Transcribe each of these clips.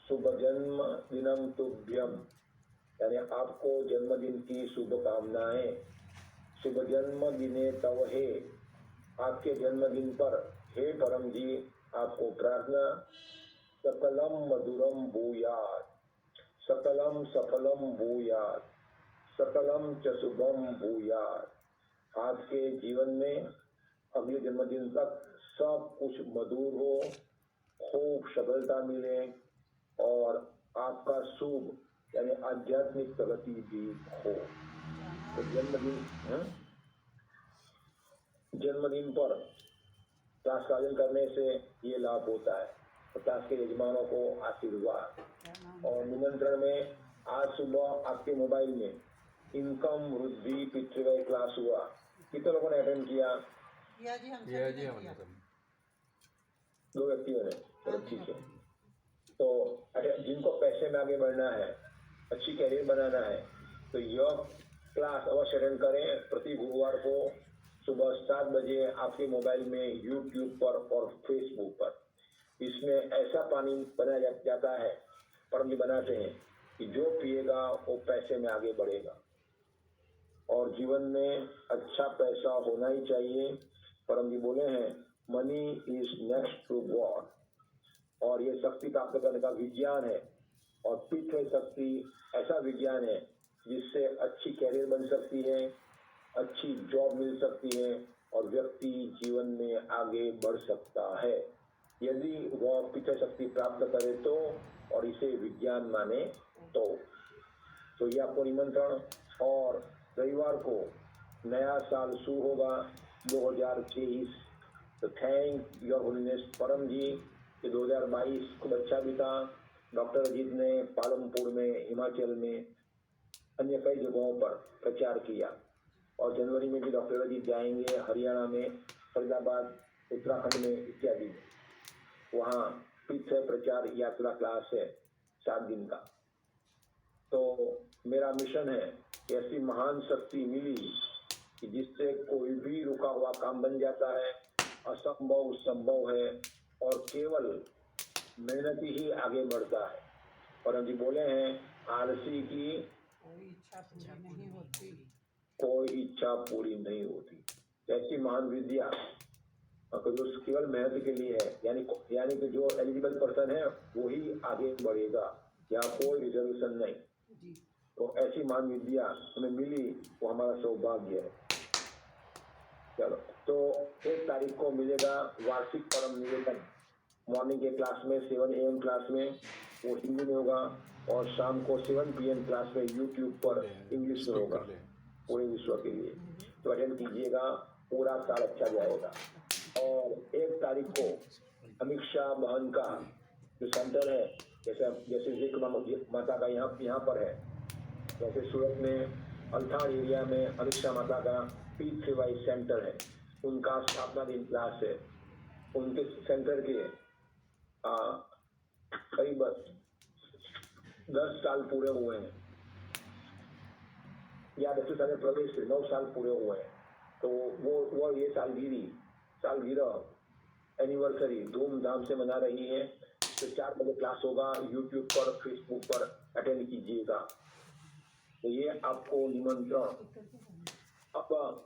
शुभ जन्म दिनम तुभ्यम, यानी आपको जन्मदिन की शुभकामनाएं। शुभ जन्म दिने तव हे, आपके जन्मदिन पर हे परम जी आपको प्रार्थना। सकलम मधुरम भूयात्, सकलम सफलम भूयात्, सकलम च शुभम भूयात्। आपके जीवन में अगले जन्मदिन तक सब कुछ मधुर हो, खूब सफलता मिले और आपका शुभ यानी आध्यात्मिक प्रगति भी हो। तो जन्मदिन पर क्लास का आयोजन करने से ये लाभ होता है। तो क्लास के यजमानों को आशीर्वाद और निमंत्रण में आज सुबह आपके मोबाइल में इनकम वृद्धि पितृव्यय क्लास हुआ। कितने लोगों ने अटेंड किया? जी हमने सब 2 व्यक्तियों ने। चलो ठीक है। तो जिनको पैसे में आगे बढ़ना है, अच्छी कैरियर बनाना है, तो यह क्लास अवश्य अटेंड करें। प्रति गुरुवार को सुबह 7 बजे आपके मोबाइल में यूट्यूब पर और फेसबुक पर। इसमें ऐसा पानी बनाया जाता है, परम जी बनाते हैं कि जो पिएगा वो पैसे में आगे बढ़ेगा और जीवन में अच्छा पैसा होना ही चाहिए। परम जी बोले हैं money is next to God, और ये शक्ति प्राप्त करने का विज्ञान है। और पितृ शक्ति ऐसा विज्ञान है जिससे अच्छी कैरियर बन सकती है, अच्छी जॉब मिल सकती है और व्यक्ति जीवन में आगे बढ़ सकता है यदि वह पितृ शक्ति प्राप्त करे तो, और इसे विज्ञान माने तो ये आपको निमंत्रण। और रविवार को नया साल शुरू होगा 2023। तो थैंक योर होलीनेस परम जी कि 2022 खूब अच्छा बीता। डॉक्टर अजीत ने पालमपुर में, हिमाचल में, अन्य कई जगहों पर प्रचार किया और जनवरी में भी डॉक्टर अजीत जाएंगे हरियाणा में, फरीदाबाद, उत्तराखंड में इत्यादि। वहाँ पिछ प्रचार यात्रा क्लास है 7 दिन का। तो मेरा मिशन है कि ऐसी महान शक्ति मिली कि जिससे कोई भी रुका हुआ काम बन जाता है, असंभव संभव है और केवल मेहनत ही आगे बढ़ता है। और जी बोले हैं आलसी की कोई इच्छा पूरी नहीं होती। ऐसी महान विद्या जो केवल मेहनत के लिए है, यानी कि जो एलिजिबल पर्सन है वो ही आगे बढ़ेगा, यहाँ कोई रिजर्वेशन नहीं। तो ऐसी महान विद्या हमें मिली, वो हमारा सौभाग्य है। चलो, तो 1 तारीख को मिलेगा वार्षिक परम निवेदन। मॉर्निंग के क्लास में 7 AM क्लास में वो हिंदी में होगा और शाम को 7 PM क्लास में यूट्यूब पर इंग्लिश में होगा पूरे विश्व के लिए। तो अटेंड कीजिएगा, पूरा साल अच्छा जाएगा। और 1 तारीख को अमित शाह बहन का जो सेंटर है, जैसे माता का यहाँ पर है, जैसे सूरत में अल्थान एरिया में अमित शाह माता का P3Y सेंटर है, उनका स्थापना दिन क्लास है। उनके सेंटर के करीब 10 साल पूरे हुए हैं या 10 साल में प्रवेश 9 साल पूरे हुए हैं। तो वो ये सालगिरह एनिवर्सरी धूमधाम से मना रही है। तो 4 बजे क्लास होगा, यूट्यूब पर, फेसबुक पर अटेंड कीजिएगा। तो ये आपको निमंत्रण। अब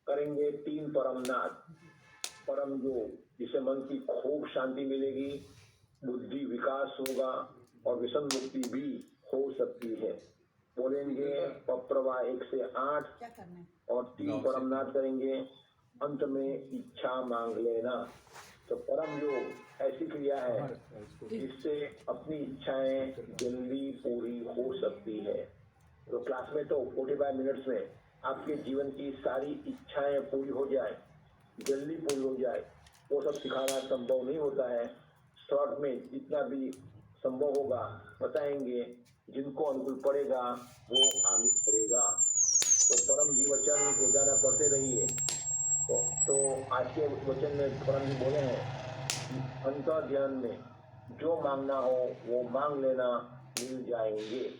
करेंगे 3 परमनाथ। परम जो जिसे मन की खूब शांति मिलेगी, बुद्धि विकास होगा और विषम मुक्ति भी हो सकती है। बोलेंगे पप्रवा 1 से 8 और 3 परमनाथ करेंगे। अंत में इच्छा मांग लेना। तो परम योग ऐसी क्रिया है जिससे अपनी इच्छाएं जल्दी पूरी हो सकती है। तो क्लास में तो 45 मिनट्स में आपके जीवन की सारी इच्छाएं पूरी हो जाए, जल्दी पूरी हो जाए, वो सब सिखाना संभव नहीं होता है। शॉर्ट में जितना भी संभव होगा बताएंगे, जिनको अनुकूल पड़ेगा वो आगे बढ़ेगा। तो परम जी वचन रोजाना पढ़ते रहिए। तो आज के वचन में परम जी बोले हैं अंतर ध्यान में जो मांगना हो वो मांग लेना, मिल जाएंगे।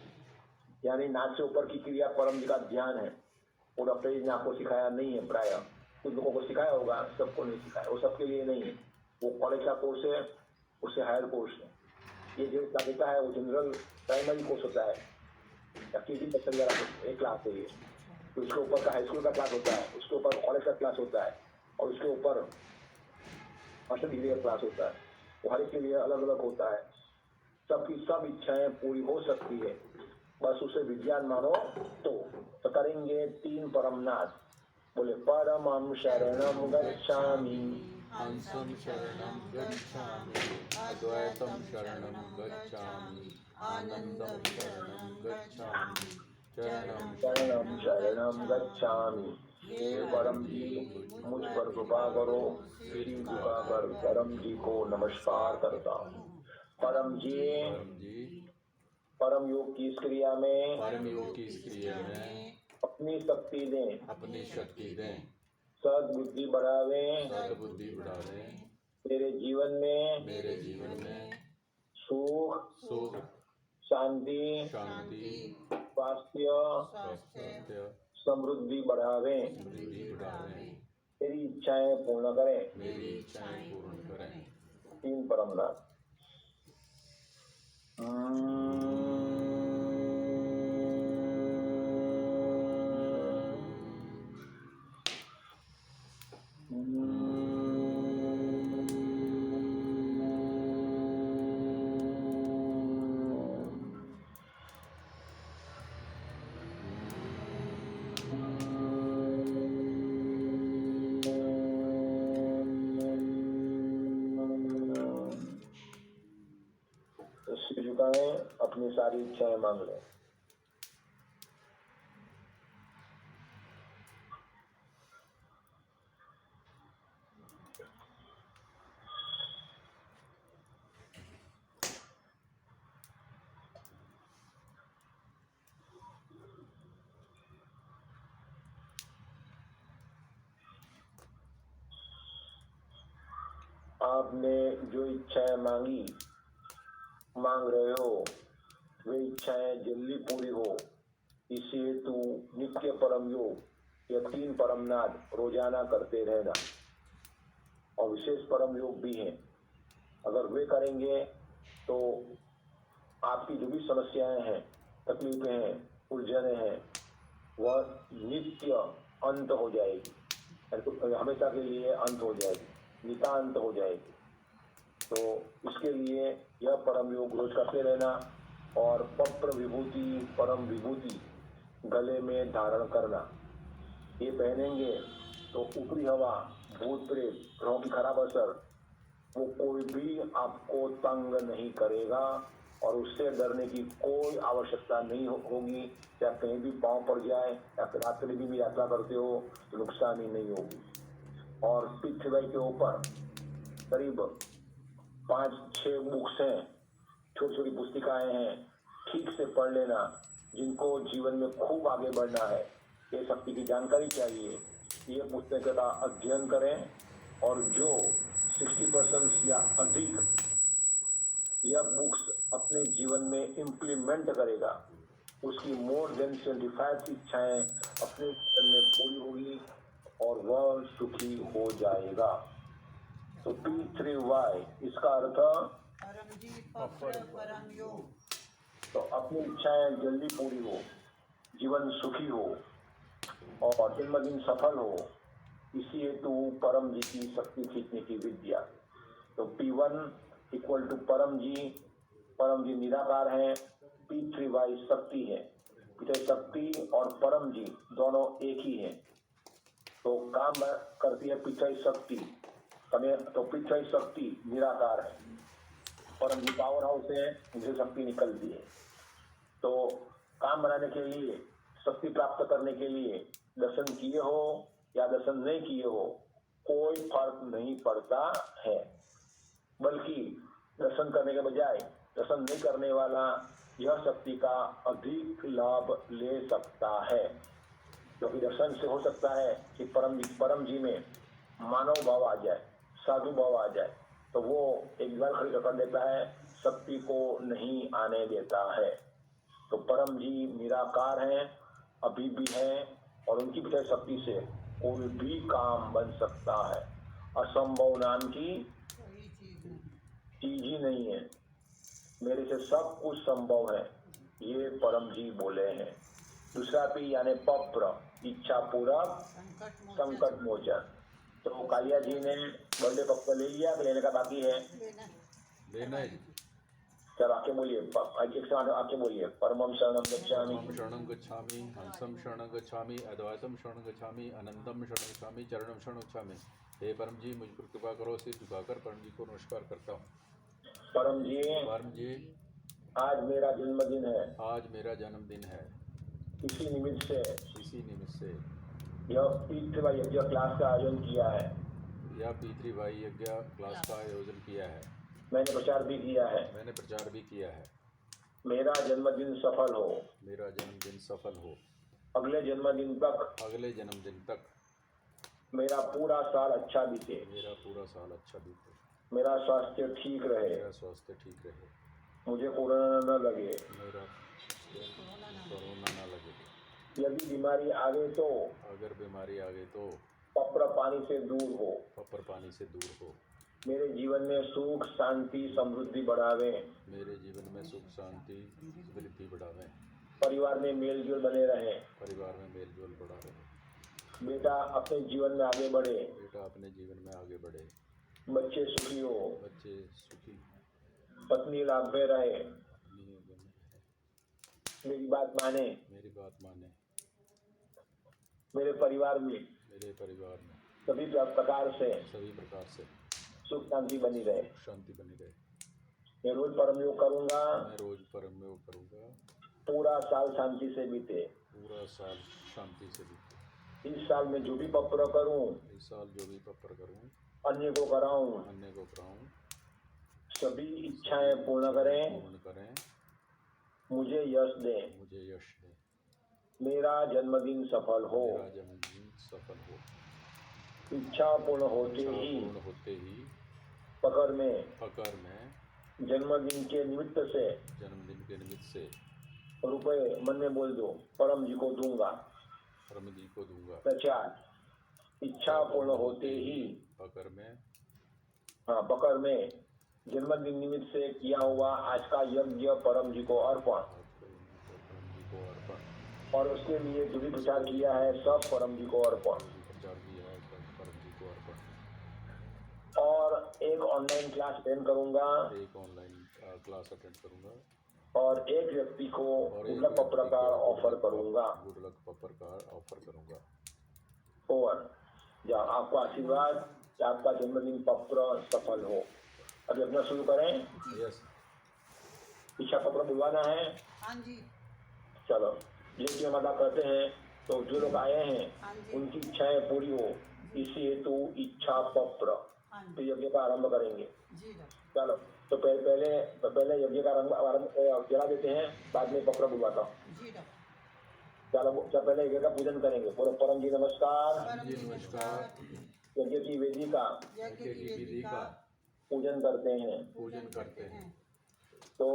यानी नाक से ऊपर की क्रिया परम जी का ध्यान है। वो डॉक्टर जी ने आपको सिखाया नहीं है, प्राय कुछ लोगों को सिखाया होगा, सबको नहीं सिखाया। वो सबके लिए नहीं है, वो कॉलेज का कोर्स है, उससे हायर कोर्स है। ये जो देता है वो जनरल प्राइमरी कोर्स होता है, या केजी बच्चन एक क्लास है ये। तो उसके ऊपर का हाई स्कूल का क्लास होता है, उसके ऊपर कॉलेज का क्लास होता है, और उसके ऊपर मास्टर डिग्री का क्लास होता है। वो हर एक के लिए अलग अलग होता है। सबकी सब इच्छाएं पूरी हो सकती है, बस उसे विज्ञान मानो तो करेंगे 3 परमनाथ। बोले परमं शरणं गच्छामि, हंसं शरणं गच्छामि, अद्वैतं शरणं गच्छामि, आनंदं शरणं गच्छामि, शरणं शरणं गच्छामि। हे परम जी, मुझ पर कृपा करो। श्री कृपा कर परम जी को नमस्कार करता हूँ। परम जी, परम योग की इस क्रिया में, परम योग की इस क्रिया में अपनी शक्ति दें, अपनी शक्ति दें, सद्बुद्धि बढ़ावें, सद्बुद्धि बढ़ावें, मेरे जीवन में सुख, शांति, स्वास्थ्य, समृद्धि बढ़ावें, मेरी इच्छाएं पूर्ण करें। 3 परमनाथ। अपनी सारी इच्छाएं मांग लें। आपने जो इच्छाएं मांग रहे हो, वे इच्छाएं जल्दी पूरी हो, इसी हेतु नित्य परम योग या 3 परमनाथ रोजाना करते रहना। और विशेष परम योग भी हैं, अगर वे करेंगे तो आपकी जो भी समस्याएं हैं, तकलीफें हैं, उलझने हैं, वह नित्य अंत हो जाएगी, हमेशा के लिए अंत हो जाएगी, नितांत हो जाएगी। तो इसके लिए यह परम योग रोज करते रहना, और पत्र विभूति, परम विभूति गले में धारण करना। ये पहनेंगे तो ऊपरी हवा, भूत प्रेत, ग्रहों की खराब असर, वो कोई भी आपको तंग नहीं करेगा, और उससे डरने की कोई आवश्यकता नहीं होगी। या कहीं भी पांव पड़ जाए, या फिर रात्रि भी यात्रा करते हो तो नुकसान ही नहीं होगी। और पृथ्वी के ऊपर करीब 5-6 बुक्स हैं, छोटी छोटी पुस्तिकाएं हैं, ठीक से पढ़ लेना। जिनको जीवन में खूब आगे बढ़ना है, ये शक्ति की जानकारी चाहिए, ये पुस्तक का अध्ययन करें। और जो 60% या अधिक यह बुक्स अपने जीवन में इम्प्लीमेंट करेगा, उसकी मोर देन 75 इच्छाएं अपने जीवन में पूरी होगी, और वह सुखी हो जाएगा। तो P3Y इसका अर्थ परम योग। तो अपनी इच्छाएं जल्दी पूरी हो, जीवन सुखी हो, और जन्मदिन सफल हो, इसी हेतु परम जी की शक्ति खींचने की विद्या। तो P1 इक्वल टू परम जी निराकार है, P3Y शक्ति है। पिता शक्ति और परम जी दोनों एक ही हैं। तो काम करती है पिछाई शक्ति, तो पिछाई शक्ति निराकार है, परम जी पावर हाउस है, उनसे शक्ति निकलती है। तो काम बनाने के लिए, शक्ति प्राप्त करने के लिए दर्शन किए हो या दर्शन नहीं किए हो, कोई फर्क नहीं पड़ता है। बल्कि दर्शन करने के बजाय दर्शन नहीं करने वाला यह शक्ति का अधिक लाभ ले सकता है। क्योंकि दर्शन से हो सकता है कि परम जी में मानव भाव आ जाए, साधु भाव आ जाए, तो वो एक बार खड़ी कर देता है, शक्ति को नहीं आने देता है। तो परम जी निराकार हैं, अभी भी हैं, और उनकी पिछले शक्ति से कोई भी काम बन सकता है। असंभव नाम की चीज ही नहीं है। मेरे से सब कुछ संभव है, ये परम जी बोले हैं। दूसरा पी यानी पप्र, इच्छा पूरक संकट मोचन। तो कालिया जी ने बर्थडे पप्र ले लिया, लेने का बाकी है, लेना है। चलो आके बोलिए, एक से आके बोलिए, परमम शरणम गच्छामि, परमं शरणं गच्छामि, हंसं शरणं गच्छामि, अद्वैतं शरणं गच्छामि, अनंतम शरणं गच्छामि, चरणं शरणं गच्छामि। हे परम जी, मुझ पर कृपा करो। सिर झुकाकर परम जी को नमस्कार करता हूँ। परम जी परम जी, आज मेरा जन्मदिन है, आज मेरा जन्मदिन है। इसी निमित्त से इसी निमित्त से यह तीर्थवा यज्ञ क्लास का आयोजन किया है। यह पितृवाई यज्ञ क्लास का आयोजन किया है। मैंने प्रचार भी किया है। मैंने प्रचार भी किया है। मेरा जन्मदिन सफल हो, मेरा जन्मदिन सफल हो। अगले जन्मदिन तक अगले जन्मदिन तक मेरा पूरा साल अच्छा बीते, मेरा पूरा साल अच्छा बीते, मेरा स्वास्थ्य ठीक रहे, मेरा स्वास्थ्य ठीक रहे, मुझे कोरोना न लगे, मेरा कोरोना ना लगे। यदि बीमारी आवे तो अगर बीमारी आ गई तो पप्र पानी से दूर हो, पप्पर पानी से दूर हो। मेरे जीवन में सुख शांति समृद्धि बढ़ावे, मेरे जीवन में सुख शांति वृद्धि बढ़ावे, परिवार में मेल जोल बने रहे, परिवार में मेल जोल बढ़ावे, बेटा अपने जीवन में आगे बढ़े, बेटा अपने जीवन में आगे बढ़े, बच्चे सुखी हो, बच्चे सुखी, पत्नी लाभ में रहे, अपनी मेरी बात माने, मेरी बात माने, मेरे परिवार में मेरे परिवार में सभी प्रकार से सभी प्रकार से सुख शांति बनी रहे। शांति बनी रहे। मैं रोज परम योग करूंगा, मैं रोज परम योग करूंगा, पूरा साल शांति से बीते। पूरा साल शांति से बीते। इस साल में जो भी पप्र करूं, इस साल जो भी पप्पर करूं, अन्य को कराऊं, अन्य को कराऊं, सभी इच्छाएं पूर्ण करें, पूर्ण करें, मुझे यश दें, मुझे यश दे, मेरा जन्मदिन सफल हो। मेरा जन्मदिन सफल हो। इच्छा पूर्ण होते इच्छा ही पूर्ण होते ही पकड़ में पकर में जन्मदिन के निमित्त से जन्मदिन के निमित्त से रुपए मन में बोल दो, परम जी को दूंगा। परम जी को दूंगा। प्रचार इच्छा पूर्ण होते ही पकर में पकड़ में जन्मदिन निमित्त से किया हुआ आज का यज्ञ परम जी को अर्पण, परम जी को अर्पण, और उसके लिए जो भी प्रचार किया है सब परम जी को अर्पण। प्रचार किया है सब परम जी को अर्पण। और एक ऑनलाइन क्लास अटेंड करूंगा, एक ऑनलाइन क्लास अटेंड करूंगा, और एक व्यक्ति को गुड लक पप्र का ऑफर करूंगा। गुड लक पप्पर का ऑफर करूंगा। ओवर या आपको आशीर्वाद कि आपका जन्मदिन पप्र सफल हो। अभी अपना शुरू करें। यस, इच्छा पप्र बुलवाना है। हाँ जी। चलो ये माता कहते हैं, तो जो लोग आए हैं हाँ जी। उनकी इच्छाएं पूरी हो, इसी हेतु इच्छा पप्र हाँ तो जी। यज्ञ का आरंभ करेंगे। जी डॉक्टर। चलो तो पहले यज्ञ का आरंभ जला देते हैं, बाद में पप्र बुलवाता हूँ। जी डॉक्टर। चलो पहले यज्ञ का पूजन करेंगे। बोलो परम जी नमस्कार। परम जी नमस्कार। यज्ञ की वेदी का यज्ञ की वेदी का पूजन करते हैं। पूजन करते हैं। तो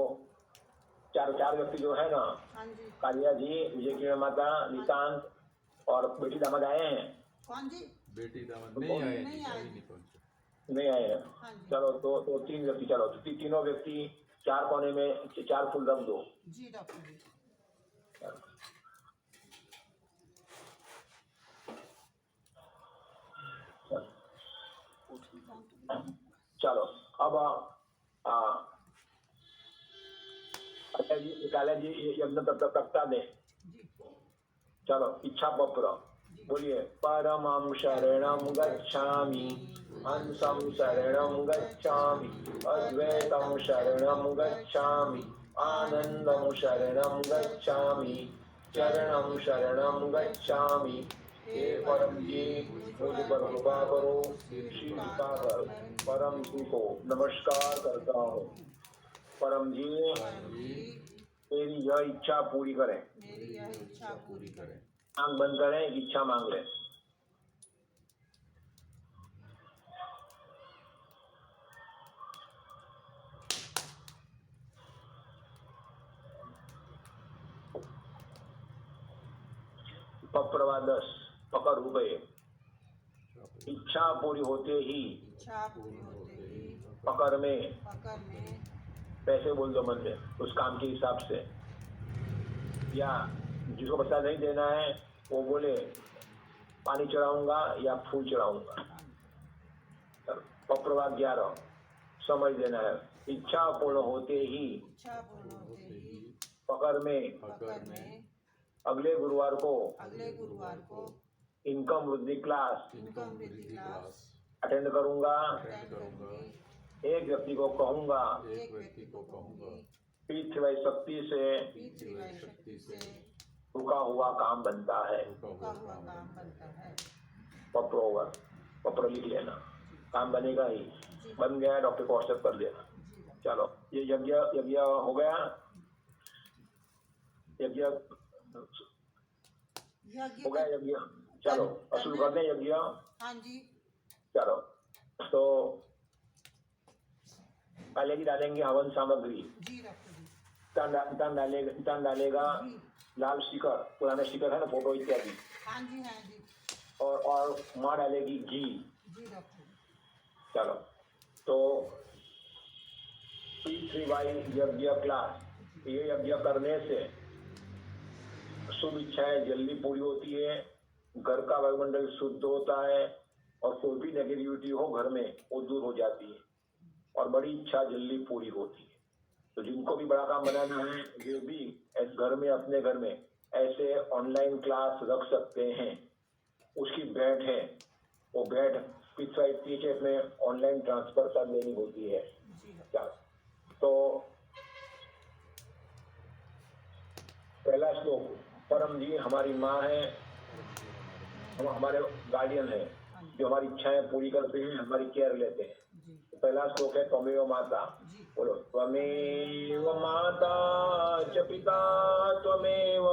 चार व्यक्ति जो है ना, हाँ जी। कालिया जी, विजय की माता, निशांत और बेटी दामाद आए हैं। कौन जी? बेटी दामाद नहीं आए, नहीं आए। अभी नहीं पहुंचे। नहीं आए हैं। हाँ जी। चलो तो 3 व्यक्ति, चलो तीनों व्यक्ति 4 कोने में 4 फूल रख दो। जी डॉक्टर जी। चलो अब कालिया जी यज्ञ प्रकटा दें। जी। चलो इच्छा पप्र बोलिए, परमं शरणं गच्छामि, हंसं शरणं गच्छामि, अद्वैतं शरणं गच्छामि, आनंदं शरणं गच्छामि, चरणं शरणं गच्छामि। हे परम जी, मुझ पर कृपा करो, कृपा कर। परम जी को नमस्कार करता हूँ। परम जी परम जी मेरी यह इच्छा पूरी करें। मेरी यह इच्छा पूरी करें। आंख बंद करें, इच्छा मांग लें। पप्रवा 10 पकड़ रुपये। इच्छा पूरी होते ही इच्छा पूरी होते ही पकड़ में पकड़ में पैसे बोल दो मन में उस काम के हिसाब से, या जिसको प्रसाद नहीं देना है वो बोले पानी चढ़ाऊंगा या फूल चढ़ाऊंगा। पप्रवाद 11 समझ देना है। इच्छा पूर्ण होते ही इच्छा पूर्ण होते ही पकड़ में पकड़ में अगले गुरुवार को इनकम वृद्धि क्लास इनकम वृद्धि क्लास अटेंड करूंगा। अटेंड करूंगी। एक व्यक्ति को कहूंगा एक व्यक्ति को कहूंगी पृथ्वी शक्ति से पृथ्वी शक्ति से रुका हुआ काम बनता है। रुका हुआ काम बनता है। पप्र होगा, पप्र लिख लेना, काम बनेगा ही। बन गया, डॉक्टर को व्हाट्सएप कर देना। चलो, ये यज्ञ हो गया। यज्ञ हो गया, यज्ञ। चलो शुरू कर दें यज्ञ। हाँ जी। चलो, तो पहले की डालेंगे हवन सामग्री। जी डॉक्टर जी। तन डालेगा लाल स्टिकर, पुराने स्टिकर है ना, फोटो इत्यादि। हाँ जी। और माँ डालेगी घी। जी डॉक्टर। चलो, तो P3Y यज्ञ क्लास, ये यज्ञ करने से शुभ इच्छाएं जल्दी पूरी होती है, घर का वायुमंडल शुद्ध होता है, और कोई भी नेगेटिविटी हो घर में वो दूर हो जाती है, और बड़ी इच्छा जल्दी पूरी होती है। तो जिनको भी बड़ा काम बनाना है वे भी घर में, अपने घर में ऐसे ऑनलाइन क्लास रख सकते हैं। उसकी भेंट है, वो भेंट P5 में ऑनलाइन ट्रांसफर कर देनी होती है। क्या तो पहला श्लोक, परम जी हमारी माँ है, हम हमारे गार्डियन है, जो हमारी इच्छाएं पूरी करते हैं, हमारी केयर लेते हैं। पहला श्लोक है त्वमेव माता। बोलो, त्वमेव माता च पिता त्वमेव,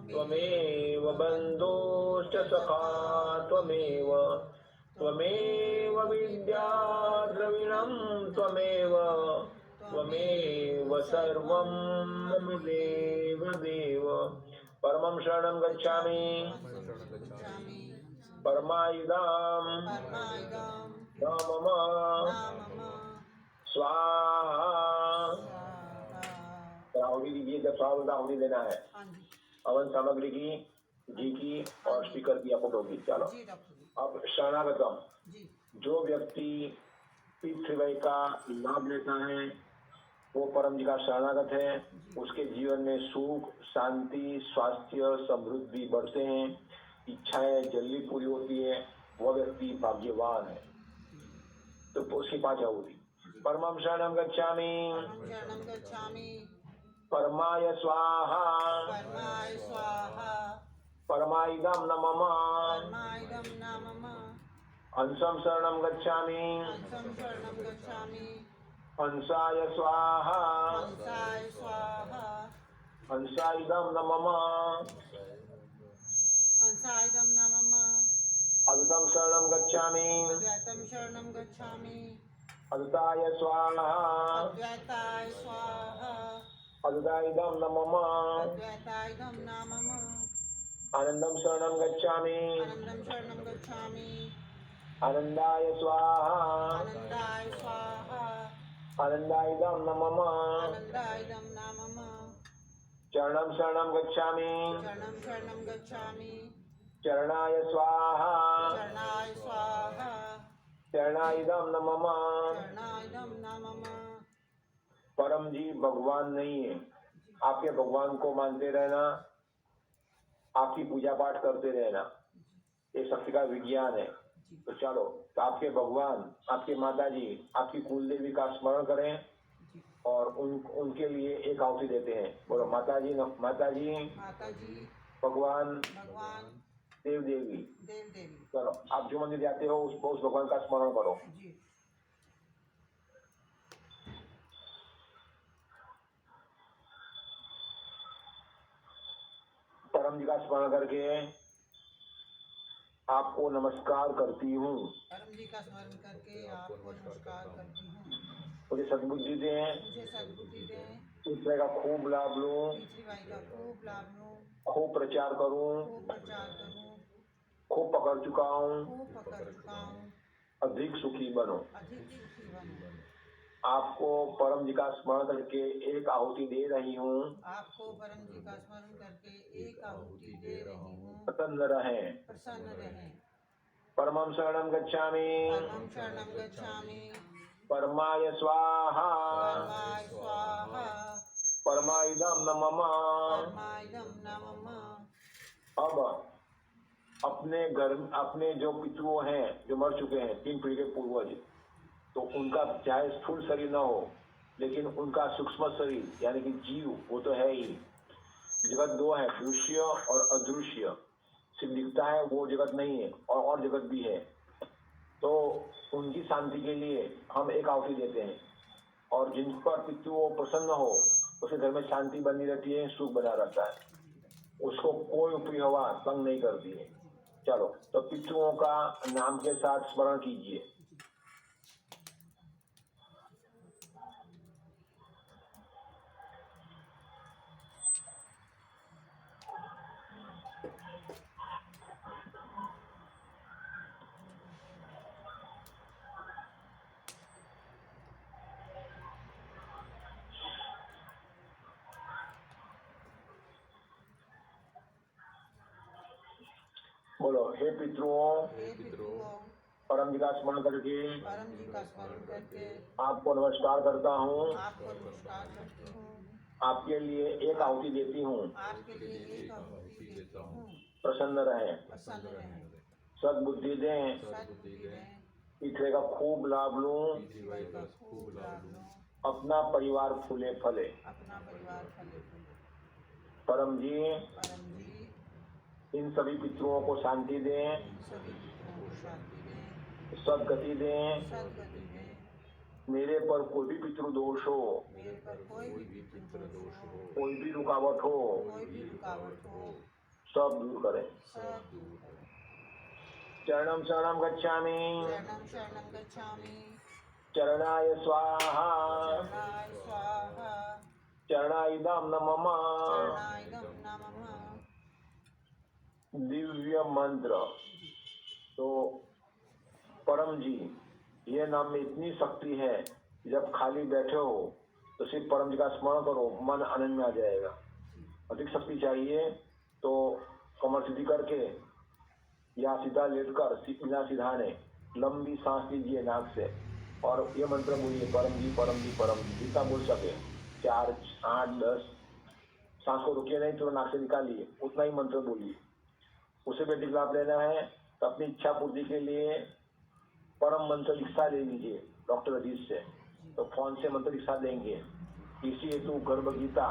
त्वमेव बन्धुश्च सखा त्वमेव, त्वमेव विद्या द्रविणं त्वमेव, त्वमेव सर्वं मम देव देव। परमं शरणं गच्छामि, परमायुधां मम स्वाहा। आहुति दीजिए, जब स्वाहा आहुति देना है। हवन सामग्री की, घी की और स्पीकर की, फोटो की। चलो, अब शरणागतम, जो व्यक्ति पृथ्वी का लाभ लेता है वो परम जी का शरणागत है। उसके जीवन में सुख, शांति, स्वास्थ्य, समृद्धि बढ़ते हैं, इच्छाएं जल्दी पूरी होती है, वह व्यक्ति भाग्यवान है। तो उसकी 5 आहुति। परमं शरणं गच्छामि, परमाय स्वाहा, परमाइदं न मम, हंसं शरणं गच्छामि, हंसाय स्वाहा, हंसाइदं न मम, अद्वैतं शरणं गच्छामि, अद्वैताय स्वाहा, अद्वैताइदं न मम, आनंदं शरणं गच्छामि, आनंदाय स्वाहा, आनंदाइदं न मम, चरणं शरणं गच्छामि, चरणाय स्वाहा, चरणाइदं न मम। परम जी भगवान नहीं है, आपके भगवान को मानते रहना, आपकी पूजा पाठ करते रहना, ये शक्ति का विज्ञान है। तो चलो, तो आपके भगवान, आपके माता जी, आपकी कुल देवी का स्मरण करें और उनके लिए एक आहुति देते हैं। बोलो, माता जी भगवान, देव देवी। चलो, आप जो मंदिर जाते हो उस भगवान का स्मरण करो। परम जी का स्मरण करके आपको नमस्कार करती हूँ। परम जी का स्मरण करके आपको नमस्कार करती हूँ। मुझे सद्बुद्धि दें, पृथ्वी का खूब लाभ लूं, खूब प्रचार करूं, खूब पकड़ चुका हूँ, अधिक सुखी बनो। आपको परम जी का स्मरण करके एक आहुति दे रही हूँ। आपको परम जी का स्मरण करके एक आहुति दे रही हूँ। प्रसन्न रहें। प्रसन्न रहें। परमं शरणं गच्छामि। परमं शरणं गच्छामि। परमाय स्वाहा। परमाय स्वाहा। परमाइदं न मम। परमाइदं न मम। अब अपने घर, अपने जो पितृ हैं जो मर चुके हैं 3 पीढ़ी के पूर्वज, तो उनका चाहे स्थूल शरीर न हो, लेकिन उनका सूक्ष्म शरीर यानी कि जीव वो तो है ही। जगत 2 है, दृश्य और अदृश्य। सिर्फ दिखता है वो जगत नहीं है, और जगत भी है। तो उनकी शांति के लिए हम एक आहुति देते हैं, और जिन पर पितृ प्रसन्न हो उसके घर में शांति बनी रहती है, सुख बना रहता है, उसको कोई ऊपरी हवा तंग नहीं करती है। चलो, तो पितृओं का नाम के साथ स्मरण कीजिए। बोलो, हे पितृओं, हे पितृओं, परम जी का स्मरण करके परम जी का स्मरण करके आपको नमस्कार करता हूँ। आपको नमस्कार करती हूँ। आपके लिए एक आहुति देती हूँ। आपके लिए एक आहुति देता हूँ। प्रसन्न रहें। प्रसन्न रहें। सद्बुद्धि दें। सद्बुद्धि दें। पीछे का खूब लाभ लूं। पीछे का खूब लाभ लूं। अपना परिवार फूले फले। अपना परिवार फले फूले। परम जी परम जी इन सभी पितृओं को शांति दें। सभी पितरों को शांति दें। सद्गति दें। सद्गति दें। मेरे पर कोई भी पितृ दोष हो, मेरे पर कोई भी पितृ दोष हो, कोई भी रुकावट हो, कोई भी रुकावट हो, सब दूर करें। सब दूर करें। चरणं शरणं गच्छामि। शरणं शरणं गच्छामि। चरणाय स्वाहा। चरणाय स्वाहा। चरणाइदं न मम। चरणाइदं न मम। दिव्य मंत्र। तो परम जी, ये नाम में इतनी शक्ति है, जब खाली बैठे हो तो सिर्फ परम जी का स्मरण करो, मन आनंद में आ जाएगा। अधिक शक्ति चाहिए तो कमर सीधी करके या सीधा लेटकर बिना सिधाने लंबी सांस लीजिए नाक से, और ये मंत्र बोलिए, परम जी परम जी परम जी, जितना बोल सके, 4, 8, 10। सांस को रुकिए नहीं, तो नाक से निकालिए, उतना ही मंत्र बोलिए। उसे भी अधिक लाभ लेना है तो अपनी इच्छा पूर्ति के लिए परम मंत्र दीक्षा ले लीजिए डॉक्टर अजीत से, तो फोन से मंत्र दीक्षा देंगे। इसी हेतु गर्भ गीता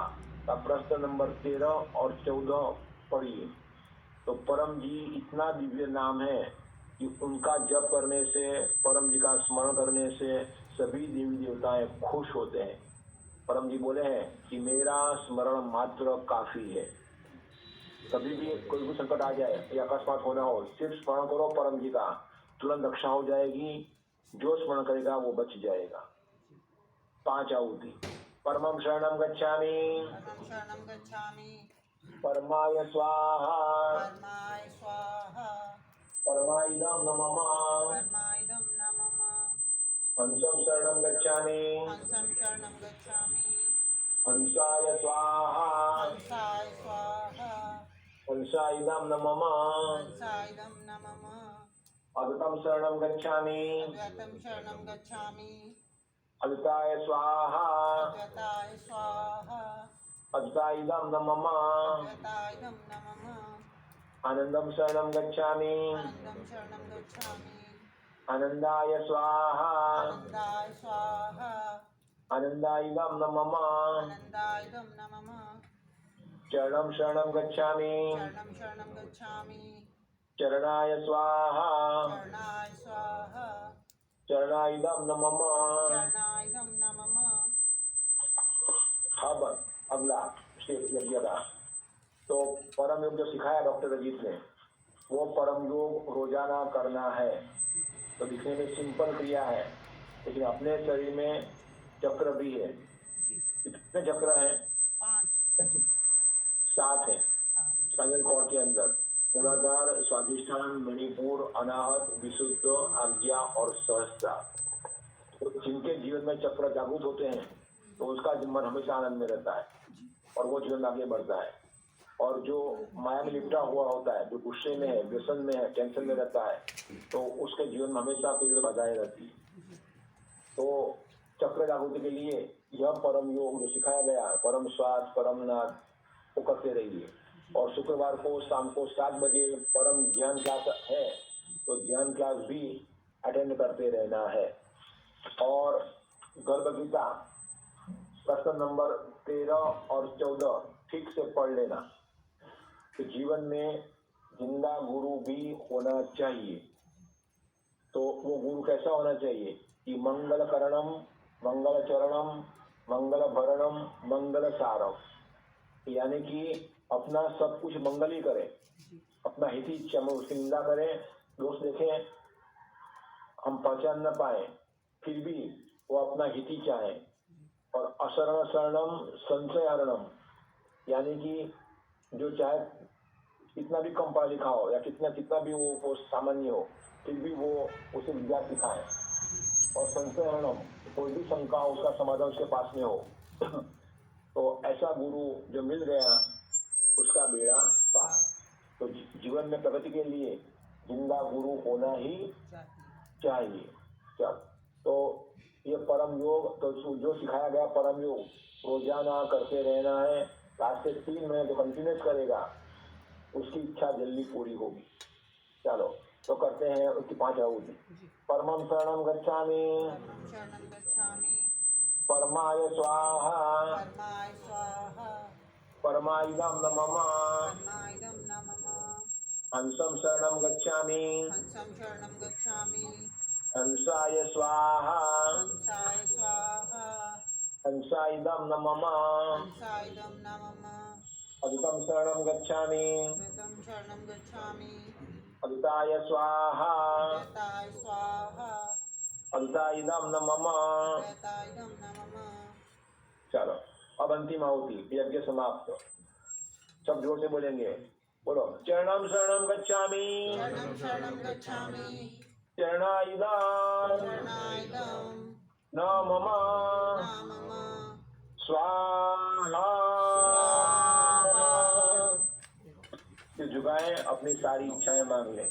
का प्रश्न नंबर 13 और 14 पढ़िए। तो परम जी इतना दिव्य नाम है कि उनका जप करने से, परम जी का स्मरण करने से सभी देवी देवताएं खुश होते हैं। परम जी बोले हैं कि मेरा स्मरण मात्र काफी है। कभी भी कोई भी संकट आ जाए या अकस्मात होना हो, सिर्फ स्मरण करो परम जी का, तुरंत रक्षा हो जाएगी। जो स्मरण करेगा वो बच जाएगा। 5 आहुति। परमं शरणं गच्छामि। परमं शरणं गच्छामि। परमाय स्वाहा। परमाय स्वाहा। परमाइदं न मम। परमाइदं न मम। हंसं शरणं गच्छामि। हंसं शरणं गच्छामि। हंसाय स्वाहा। हंसाय स्वाहा। हंसाइदं न मम। हंसाइदं न मम। अद्वैतं शरणं गच्छामि। अद्वैतं शरणं गच्छामि। अद्वैताय स्वाहा। अद्वैताय स्वाहा। अद्वैताइदं न मम। अद्वैताइदं न मम। आनंदं शरणं गच्छामि। आनन्दं शरणं गच्छामि। आनंदाय स्वाहा। आनन्दाय स्वाहा। आनंदाइदं न मम। आनन्दाइदं न मम। चरणं शरणं गच्छामि। चरणं शरणं गच्छामि। चरणाय स्वाहा। चरणाय स्वाहा। चरणाइदं न मम। चरणाइदं न मम। अब अगला स्टेप यज्ञ का। तो परम योग जो सिखाया डॉक्टर अजीत ने, वो परम योग रोजाना करना है। तो दिखने में सिंपल क्रिया है, लेकिन अपने शरीर में चक्र भी है। कितने चक्र है? 5 7 है स्पाइनल कॉर्ड के अंदर। मूलाधार, स्वाधिष्ठान, मणिपुर, अनाहत, विशुद्ध, आज्ञा और सहस्त्र। तो जिनके जीवन में चक्र जागृत होते हैं तो उसका मन हमेशा आनंद में रहता है और वो जीवन आगे बढ़ता है। और जो माया में लिपटा हुआ होता है, जो गुस्से में है, व्यसन में है, टेंशन में रहता है, तो उसके जीवन में हमेशा कोई बाधाएं रहती है। तो चक्र जागृति के लिए यह परम योग जो सिखाया गया, परम श्वास, परम नाद, वो करते रहिए। और शुक्रवार को शाम को 7 बजे परम ध्यान क्लास है, तो ध्यान क्लास भी अटेंड करते रहना है। और गर्भ गीता प्रश्न नंबर 13 और 14 ठीक से पढ़ लेना। तो जीवन में जिंदा गुरु भी होना चाहिए। तो वो गुरु कैसा होना चाहिए कि मंगल करणम, मंगल चरणम, मंगल भरणम, मंगल सारम, यानी कि अपना सब कुछ मंगल ही करे, अपना हित इच्छा में उसकी निंदा करें, दोष देखें, हम पहचान न पाए, फिर भी वो अपना हित ही चाहे। और अशरण शरणम संशय हरणम, यानी कि जो चाहे कितना भी कम पढ़ा लिखा हो या कितना भी वो सामान्य हो, फिर भी वो उसे विद्या सिखाए। और संशय हरणम, कोई भी शंका हो उसका समाधान उसके पास में हो। तो ऐसा गुरु जो मिल गया उसका बेड़ा पार। तो जीवन में प्रगति के लिए जिंदा गुरु होना ही चाहिए। चल, तो ये परम योग, तो जो सिखाया गया परम योग रोजाना करते रहना है। आज से 3 महीने तो कंटिन्यूस करेगा, उसकी इच्छा जल्दी पूरी होगी। चलो तो करते हैं उसकी 5 आहुति। परमं शरणं गच्छामि, परमाय स्वाहा, परमाइदं न मम, हंसं शरणं गच्छामि, हंसाय स्वाहा, हंसाइदं न मम, अदितं शरणं गच्छामि, अदिताय स्वाहा, अदिताइदं न मम। चलो अब अंतिम आहुति, यज्ञ समाप्त। सब जोर से बोलेंगे, बोलो चरणं शरणं गच्छामि, चरणाइदं न मम, स्वाहा। झुकाएं, अपनी सारी इच्छाएं मांग लें।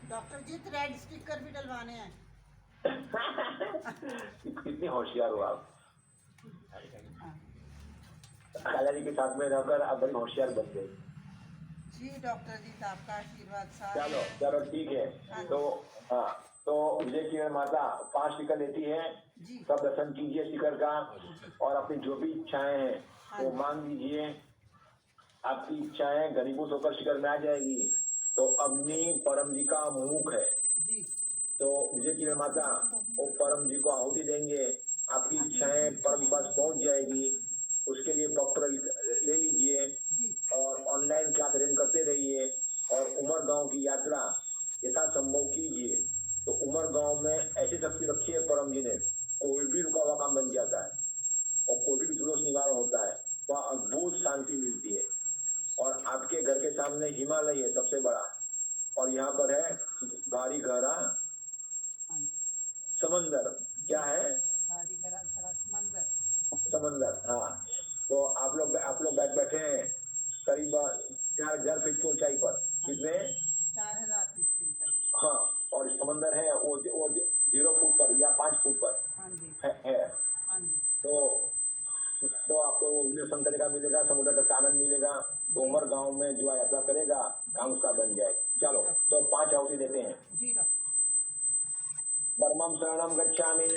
डॉक्टर जी रेड स्टिकर भी डलवाने हैं। कितनी होशियार हो आप। खाला जी के साथ में रहकर आप बड़ी होशियार बन गए। जी डॉक्टर जी, तो आपका आशीर्वाद साथ। चलो चलो ठीक है। तो हाँ, तो विजय किरण माता 5 टिकट लेती है, सब दर्शन कीजिए शिखर का, और अपनी जो भी इच्छाएं हैं वो मांग लीजिए। आपकी इच्छाएं घनीभूत होकर शिखर में आ जाएगी। तो अग्नि परम जी का मुख है, तो विजय किरण माता वो परम जी को आहुति देंगे, आपकी इच्छाएं परम पास पहुंच जाएगी। उसके लिए पत्र ले लीजिए और ऑनलाइन क्लास अटेंड करते रहिए। और उमर गांव की यात्रा यथासंभव कीजिए। तो उमर गांव में ऐसी शक्ति रखी है परम जी ने, कोई भी रुका हुआ काम बन जाता है और कोई भी दोष निवारण होता है, वह अद्भुत शांति मिलती है। और आपके घर के सामने हिमालय है सबसे बड़ा, और यहाँ पर है भारी गहरा समंदर। क्या है? भारी गहरा समंदर। समंदर, हाँ। तो आप लोग बैठे हैं करीब 4000 फीट की ऊंचाई पर। कितने? 4000 फीट की ऊंचाई। हाँ, और समंदर है वो 0 फुट पर या 5 फुट पर है। तो आपको वो दर्शन करने का मिलेगा, समुद्र का आनंद मिलेगा। तो उमर गांव में जो यात्रा करेगा काम उसका बन जाए। चलो तो 5 आहुति देते हैं। परमं शरणं गच्छामि,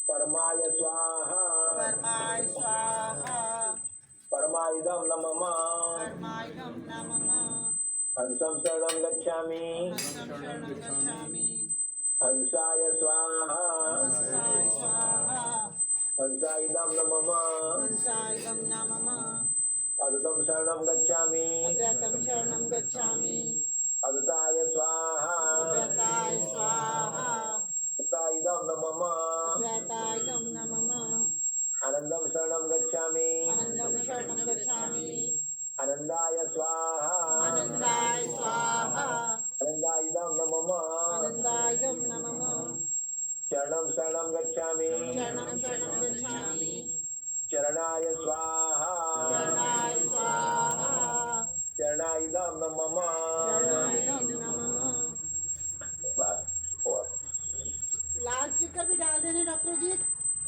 परमाय स्वाहा, परमाइदं न मम, हंसं शरणं गच्छामि, हंसाय स्वाहा, हंसाइदं न मम, अदितं शरणं गच्छामि, अदिताय स्वाहा, अदिताइदं न मम, आनंदं शरणं गच्छामि, आनंदाय स्वाहा, आनंदाइदं न मम,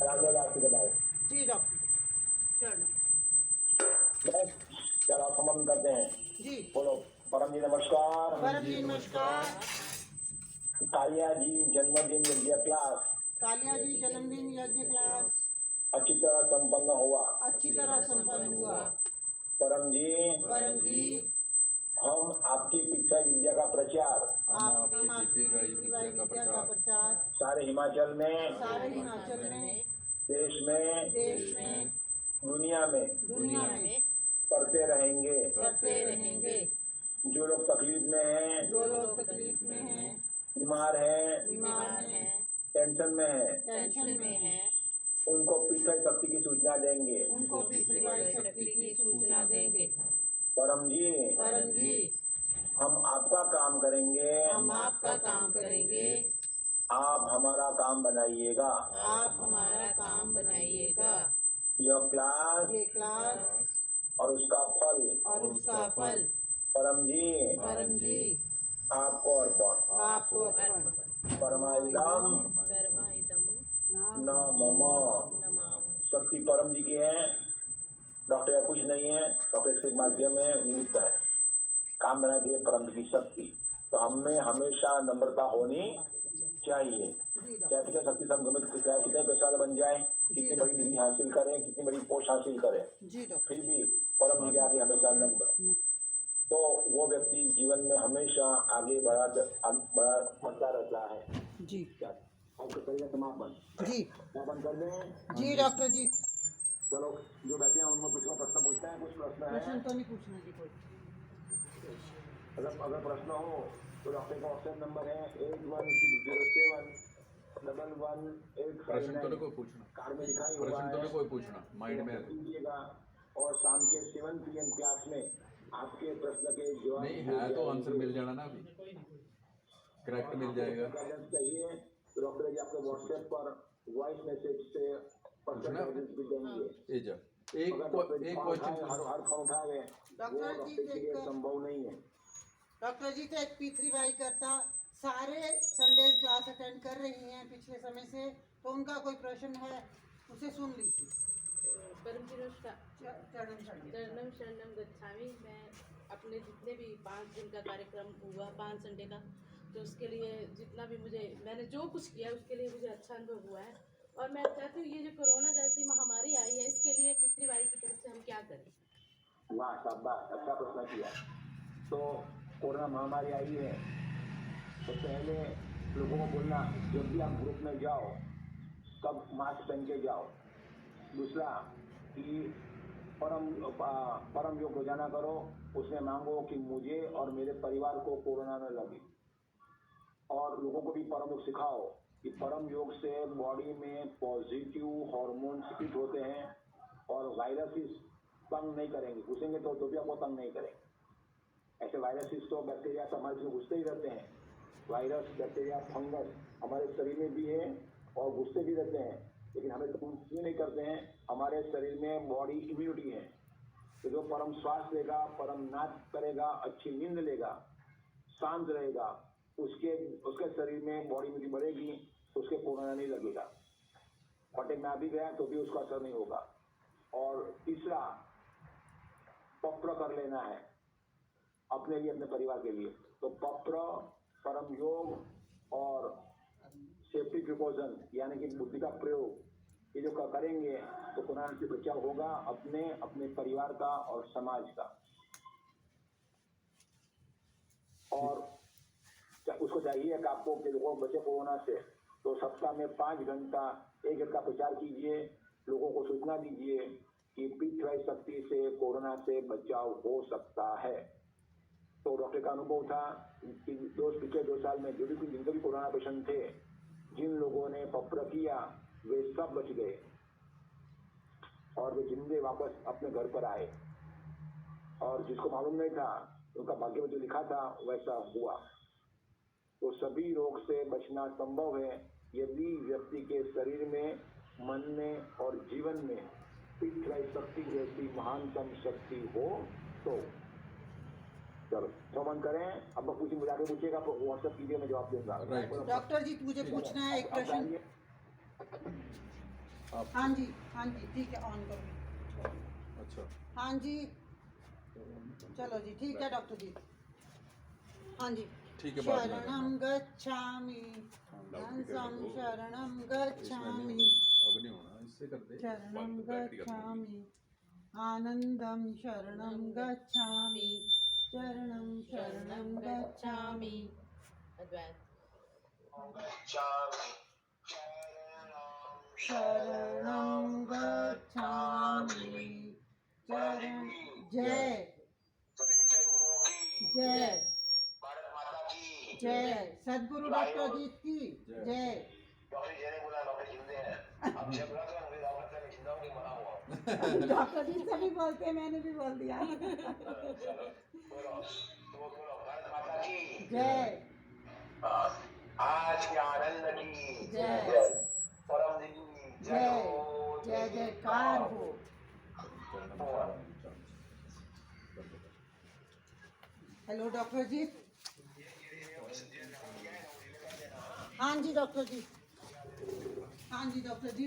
राधे राधे के बाद जी डॉक्टर चरण चलो समन करते हैं। जी बोलो परम जी नमस्कार। परम जी नमस्कार। कालिया जी जन्मदिन यज्ञ क्लास कालिया जी जन्मदिन यज्ञ क्लास अच्छी तरह संपन्न हुआ। अच्छी तरह संपन्न हुआ। परम जी हम आपकी शिक्षा विद्या का प्रचार हम आपकी आपकी विद्या का प्रचार सारे हिमाचल में, सारे हिमाचल में, देश में, दुनिया में दुनिया में करते रहेंगे। करते रहेंगे। जो लोग तकलीफ में हैं, जो लोग तकलीफ में हैं, बीमार बीमार हैं, टेंशन में हैं, टेंशन में हैं, उनको पीछे शक्ति की सूचना देंगे। उनको पितृवाई शक्ति की सूचना देंगे। परम परम जी जी हम आपका काम करेंगे, हम आपका काम करेंगे, आप हमारा काम बनाइएगा। आप हमारा काम बनाइएगा। यह क्लास ये क्लास और उसका फल और उसका फल परम जी आपको अर्पण। आपको अर्पण। परमाइदम न मम। शक्ति परम जी की है, डॉक्टर का कुछ नहीं है, डॉक्टर के माध्यम में निमित्त है। काम बना दिए परम जी की शक्ति। तो हमें हमेशा नम्रता होनी चाहिए। चाहे कितने शक्ति संगमित, चाहे कितने पैसा बन जाए, कितनी बड़ी डिग्री हासिल करें, कितनी बड़ी पोस्ट हासिल करें, फिर भी परम जी के आगे हमेशा नम्र। तो वो व्यक्ति जीवन में हमेशा आगे बढ़ता रहता है। जी क्या आपको करेगा समापन? जी समापन कर दें। जी डॉक्टर जी। चलो जो बैठे हैं उनको कुछ प्रश्न पूछते हैं। कुछ प्रश्न प्रश्न है? तो नहीं पूछना जी कोई। अगर प्रश्न हो तो डॉक्टर का ऑप्शन नंबर है 8160711185। प्रश्न तो नहीं कोई पूछना, कार्ड में लिखा ही हुआ प्रश्न तो है, नहीं कोई पूछना, माइंड में कीजिएगा। और शाम के 7 PM क्लास में आपके प्रश्न के जवाब नहीं है तो आंसर मिल जाना ना, अभी करेक्ट मिल जाएगा। गाइडेंस चाहिए तो डॉक्टर जी आपको व्हाट्सएप पर वॉइस मैसेज से पर्सनल गाइडेंस भी देंगे। एक क्वेश्चन हर फोन उठा गए, वो डॉक्टर जी डॉक्टर के लिए संभव नहीं है। डॉक्टर जी तो एक पीथरी भाई करता सारे संडे क्लास अटेंड कर रही हैं पिछले समय से, तो उनका कोई प्रश्न है उसे सुन लीजिए। परम जी नमस्कार। चरणम शरणम। चरणम शरणम गच्छामि। मैं अपने जितने भी 5 दिन का कार्यक्रम हुआ, 5 संडे का, तो उसके लिए जितना भी मैंने जो कुछ किया उसके लिए मुझे अच्छा अनुभव हुआ है। और मैं चाहती हूँ ये जो कोरोना जैसी महामारी आई है, इसके लिए पितृवाई की तरफ से हम क्या करें? वाह शाबाश, अच्छा प्रश्न किया। तो कोरोना महामारी आई है तो पहले लोगों को बोलना, जब भी आप ग्रुप में जाओ तब मास्क पहन के जाओ। दूसरा कि परम योग रोजाना करो, उसमें मांगो कि मुझे और मेरे परिवार को कोरोना न लगे। और लोगों को भी परम योग सिखाओ कि परम योग से बॉडी में पॉजिटिव हार्मोन सिक्रिट होते हैं और वायरसेस तंग नहीं करेंगे, घुसेंगे तो भी आपको तंग नहीं करेंगे। ऐसे वायरसेस तो बैक्टीरिया तो हमारे में घुसते ही रहते हैं। वायरस, बैक्टीरिया, फंगस हमारे शरीर में भी है और घुसते भी रहते हैं, लेकिन हमें तो क्यों नहीं करते हैं? हमारे शरीर में बॉडी इम्यूनिटी है। तो जो परम श्वास लेगा, परम नाच करेगा, अच्छी नींद लेगा, शांत रहेगा, उसके शरीर में बॉडी इम्यूनिटी बढ़ेगी, तो उसके कोरोना नहीं लगेगा। कॉन्टेक्ट में आ भी गया तो भी उसका असर नहीं होगा। और तीसरा, पत्र कर लेना है अपने लिए, अपने परिवार के लिए। तो पत्र, परम योग और सेफ्टी प्रिकॉशन यानी कि बुद्धि का प्रयोग, ये जो करेंगे तो कोरोना से बचाव होगा अपने परिवार का और समाज का। और उसको चाहिए कि आपको कि लोगों बचे कोरोना से, तो सप्ताह में 5 घंटा 1 घंटा प्रचार कीजिए, लोगों को सूचना दीजिए कि पितृवाई शक्ति से कोरोना से बचाव हो सकता है। तो डॉक्टर का अनुभव था कि पिछले 2 साल में जो भी जिनके भी कोरोना पेशेंट थे, जिन लोगों ने पत्र किया वे सब बच गए और वे जिंदे वापस अपने घर पर आए। और जिसको मालूम नहीं था उनका भाग्य में जो लिखा था वैसा हुआ। तो सभी रोग से बचना संभव है यदि व्यक्ति के शरीर में, मन में और जीवन में पितृवाई शक्ति जैसी महानतम शक्ति हो। तो चलो श्रवण करें। अब मुझे आगे पूछिएगा, व्हाट्सएप कीजिए, मैं जवाब दूंगा। राइट। डॉक्टर जी मुझे पूछना है एक प्रश्न। आप हाँ जी ठीक है, ऑन करो। अच्छा हाँ जी चलो जी, ठीक है डॉक्टर जी। हाँ जी, ठीक है, बाद में शरणं गच्छामि, हंसं शरणं गच्छामि, अब नहीं होना, इससे कर दे शरणं बैटरी खत्म होगी। गच्छामि, आनंदं शरणं गच्छामि, शरणं गच्छामि। अद्वैत शरणं गच्छामि, शरण जय जय भारत माता की जय सदगुरु डॉक्टर जी की जय। डॉक्टर जी ने बोला डॉक्टर जिंदे हैं, अब जब बोला तो मुझे डॉक्टर से मैं जिंदा हूँ कि मरा हुआ। डॉक्टर जी से भी बोलते हैं, मैंने भी बोल दिया। बोलो तो बोलो भारत माता की जय आज के आनंद की जय परम जी की जय हो, जय जयकार हो। हेलो डॉक्टर जी। हाँ जी डॉक्टर जी, हाँ जी डॉक्टर जी।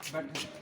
मेरा बैठ